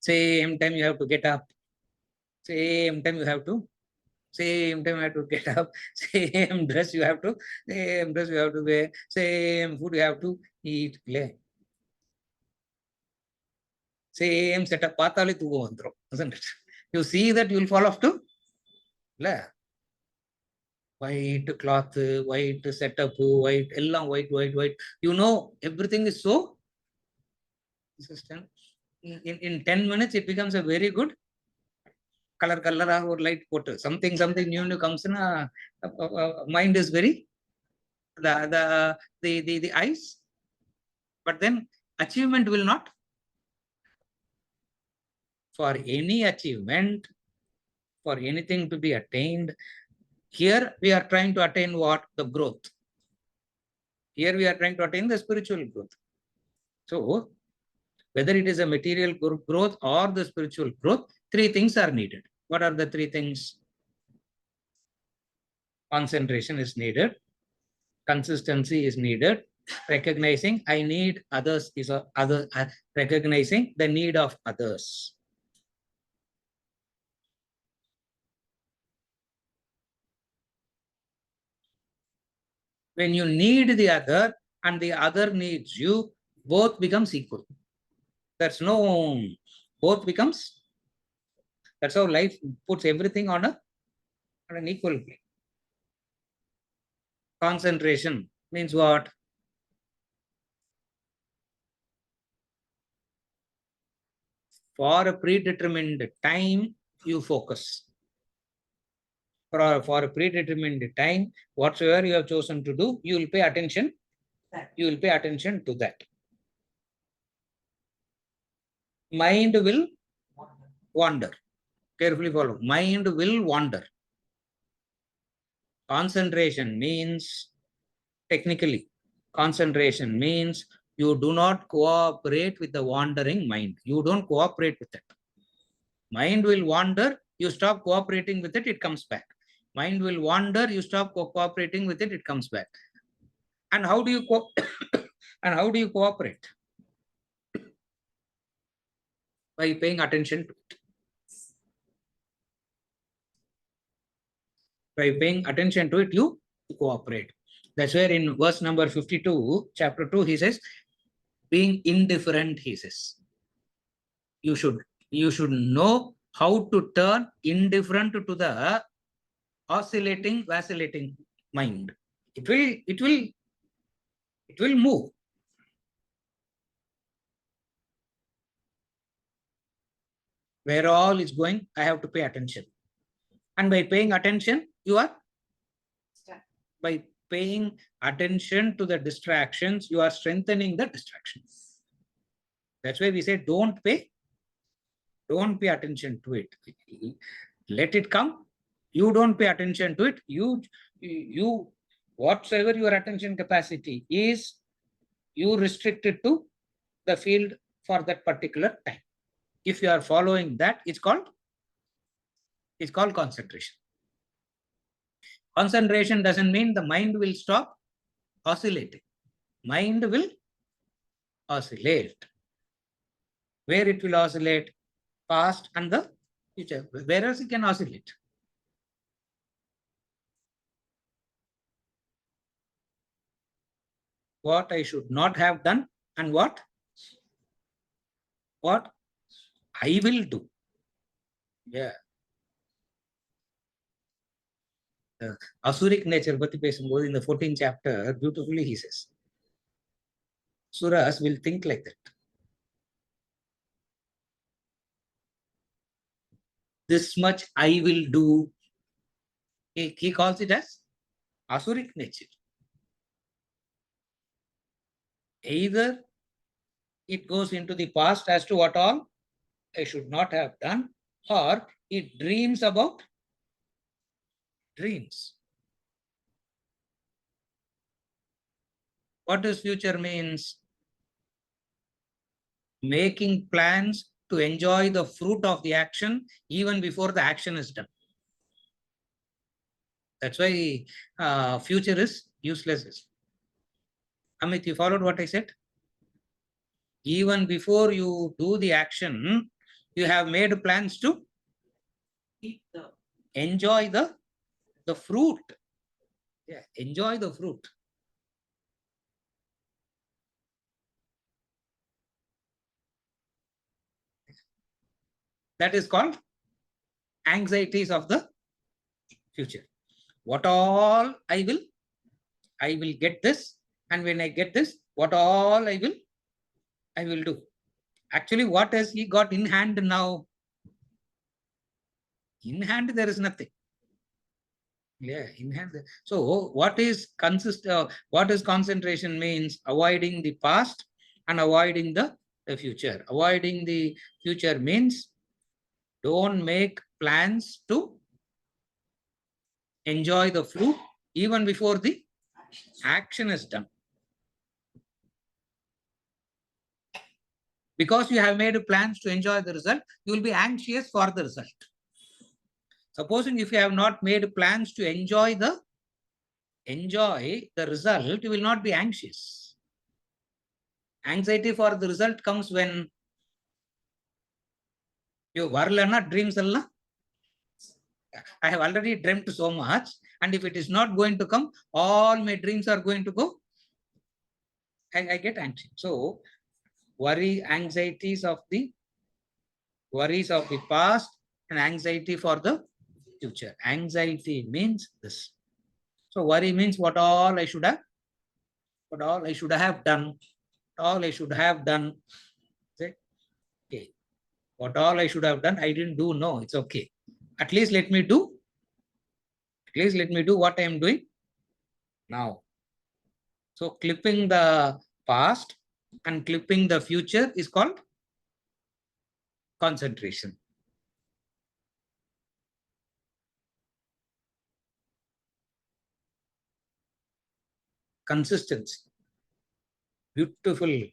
Same time you have to get up. Same time you have to get up. Same dress you have to wear. Same food you have to eat. Same setup. Isn't it? You see that you will fall off too. White cloth, white setup, white, white. You know, everything is so consistent. In 10 minutes, it becomes a very good color or light photo. Something new comes in. Mind is very the eyes, but then achievement will not. For any achievement, for anything to be attained, here we are trying to attain what? The growth. Here we are trying to attain the spiritual growth. So whether it is a material growth or the spiritual growth, 3 things are needed. What are the 3 things? Concentration is needed. Consistency is needed. Recognizing I need others is recognizing the need of others. When you need the other and the other needs you, both becomes equal. That's no, both becomes, that's how life puts everything on an equal plane. Concentration means what? For a predetermined time, you focus. For a predetermined time, whatsoever you have chosen to do, you will pay attention. You will pay attention to that. Mind will wander. Carefully follow. Mind will wander. Concentration means, technically, concentration means you do not cooperate with the wandering mind. You don't cooperate with it. Mind will wander, you stop cooperating with it, it comes back. Mind will wander, you stop cooperating with it, it comes back. And how do you and how do you cooperate? By paying attention to it. By paying attention to it, you cooperate. That's where in verse number 52, chapter 2, he says, being indifferent, he says. You should know how to turn indifferent to the oscillating, vacillating mind. It will move. Where all is going, I have to pay attention. And by paying attention, you are, by paying attention to the distractions, you are strengthening the distractions. That's why we say don't pay attention to it. Let it come. You don't pay attention to it. You whatsoever your attention capacity is, you restrict it to the field for that particular time. If you are following that, it's called concentration. Concentration doesn't mean the mind will stop oscillating. Mind will oscillate. Where it will oscillate? Past and the future. Where else it can oscillate? What I should not have done and what I will do. Yeah. Asuric nature பத்தி பேசும்போது in the 14th chapter, beautifully he says, Suras will think like that. This much I will do. He calls it as Asuric nature. Either it goes into the past as to what all I should not have done, or it dreams about dreams. What does future means? Making plans to enjoy the fruit of the action even before the action is done. That's why future is useless. Amit, you followed what I said? Even before you do the action, you have made plans to enjoy the fruit. Yeah, enjoy the fruit. That is called anxieties of the future. What all I will get this, and when I get this, what all I will do. Actually, what has he got in hand now? In hand, there is nothing. Yeah, in hand. So what is concentration means? Avoiding the past and avoiding the future. Avoiding the future means don't make plans to enjoy the fruit even before the action is done. Because you have made plans to enjoy the result, you will be anxious for the result. Supposing if you have not made plans to enjoy the result, you will not be anxious. Anxiety for the result comes when you varlana dreams alla I have already dreamt so much, and if it is not going to come, all my dreams are going to go. I get anxious. So worries of the past and anxiety for the future. Anxiety means this. So worry means what all I should have done. All I should have done. Say, okay. What all I should have done, I didn't do. No, it's okay. At least let me do. At least let me do what I am doing now. So clipping the past and clipping the future is called concentration. Consistency. Beautiful.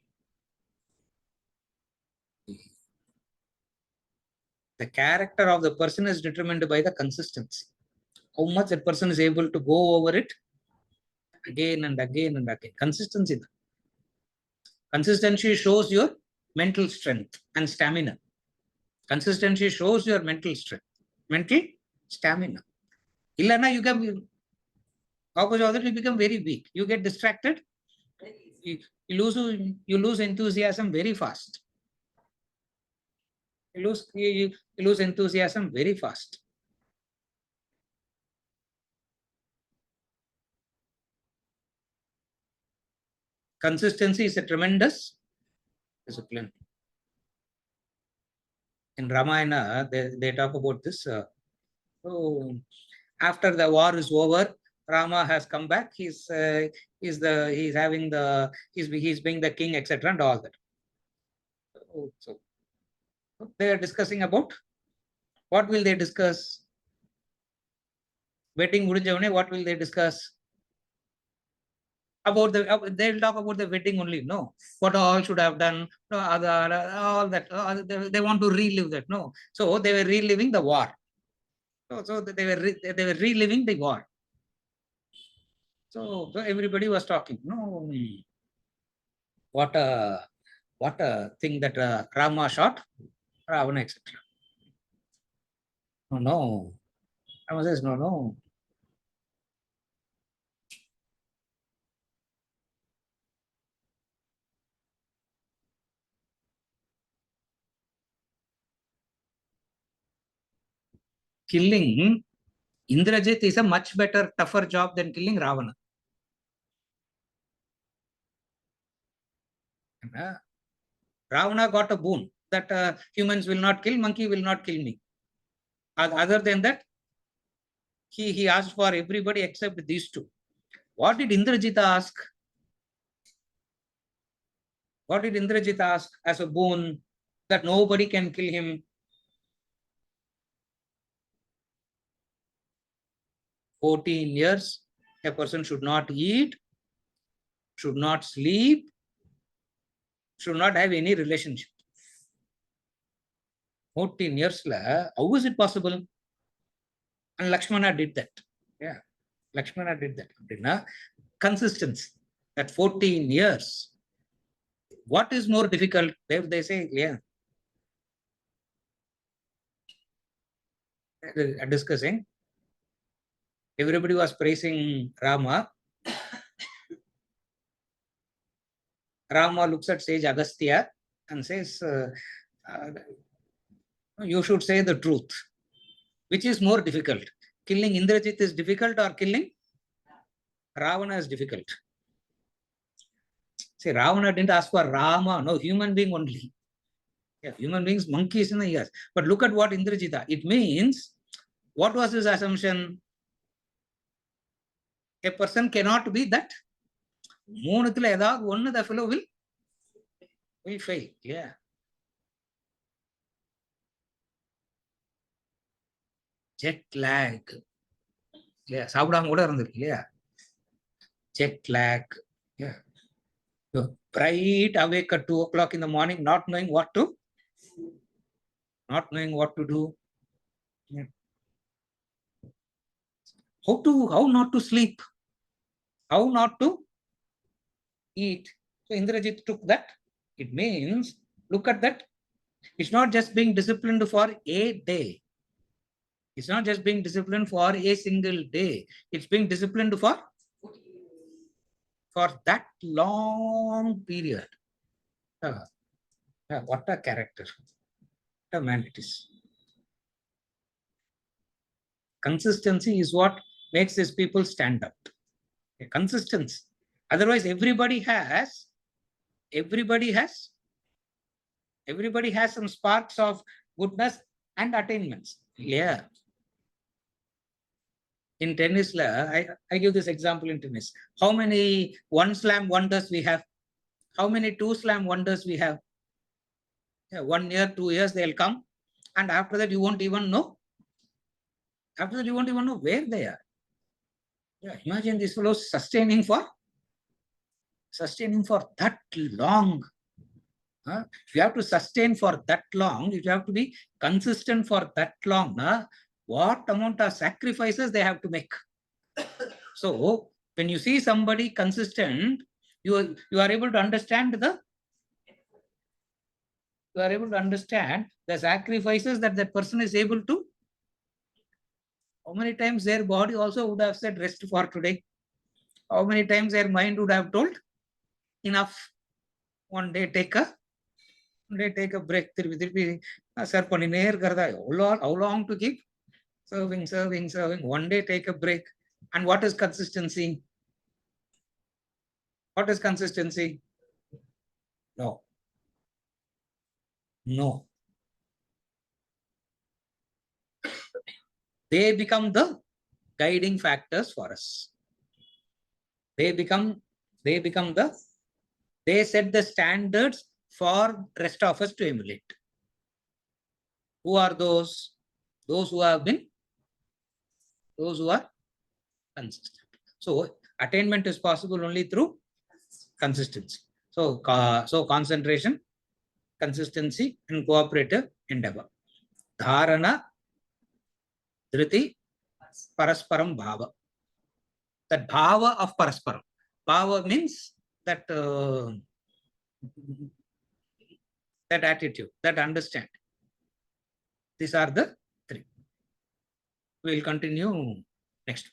The character of the person is determined by the consistency. How much that person is able to go over it again and again and again. Consistency. Consistency shows your mental strength and stamina. Consistency shows your mental strength, mental stamina. Illana, you can, opposite of that, you become very weak. You get distracted. You, you lose enthusiasm very fast. You lose enthusiasm very fast. Consistency is a tremendous discipline. In Ramayana, they talk about this. So after the war is over, Rama has come back. He's having the he's being the king, etc., and all that. So they are discussing about what will they discuss? Wedding mudinjavane, what will they discuss? About the they'll talk about the wedding only. No, what all should have done. No, all that. They want to relive that. No, so they were reliving the war. So they were reliving the war. So everybody was talking. No, what a thing that Rama shot, Ravana, etc. No. Rama says, no. Killing Indrajit is a much better, tougher job than killing Ravana. Ravana got a boon that humans will not kill, monkey will not kill me. Other than that, he asked for everybody except these two. What did Indrajit ask? What did Indrajit ask as a boon that nobody can kill him? 14 years, a person should not eat, should not sleep, should not have any relationship. 14 years, how is it possible? And Lakshmana did that. Yeah, Lakshmana did that. Consistency. At 14 years. What is more difficult? They say, yeah. Discussing. Everybody was praising Rama. Rama looks at sage Agastya and says, you should say the truth. Which is more difficult? Killing Indrajit is difficult or killing Ravana is difficult? See, Ravana didn't ask for Rama, no, human being only. Yeah, human beings, monkeys in the ears. But look at what Indrajita. It means, what was his assumption? A person cannot be that. The fellow will fail. Yeah. Jet lag. Yeah. Jet lag. Yeah. So, bright awake at 2 o'clock in the morning, not knowing what to do. Yeah. How not to sleep? How not to eat? So Indrajit took that. It means, look at that. It's not just being disciplined for a day. It's not just being disciplined for a single day. It's being disciplined for that long period. What a character. What a man it is. Consistency is what makes these people stand up. Consistency. Otherwise, everybody has some sparks of goodness and attainments. Yeah. In tennis, I give this example in tennis. How many one slam wonders we have? How many two slam wonders we have? 1 year, 2 years, they'll come. And after that, you won't even know. After that, you won't even know where they are. Yeah, imagine these fellows sustaining for that long. If you have to sustain for that long, if you have to be consistent for that long, what amount of sacrifices they have to make. So when you see somebody consistent, you are able to understand the sacrifices that that person is able to. How many times their body also would have said rest for today? How many times their mind would have told enough? One day take a break. Sir, how long to keep serving? One day take a break. And what is consistency? What is consistency? No. They become the guiding factors for us. They set the standards for rest of us to emulate. Who are those? Those who are consistent. So attainment is possible only through consistency. So concentration, consistency, and cooperative endeavor. Dharana, dhriti, parasparam bhava. That bhava of parasparam. Bhava means that that attitude, that understanding. These are the three. We will continue next.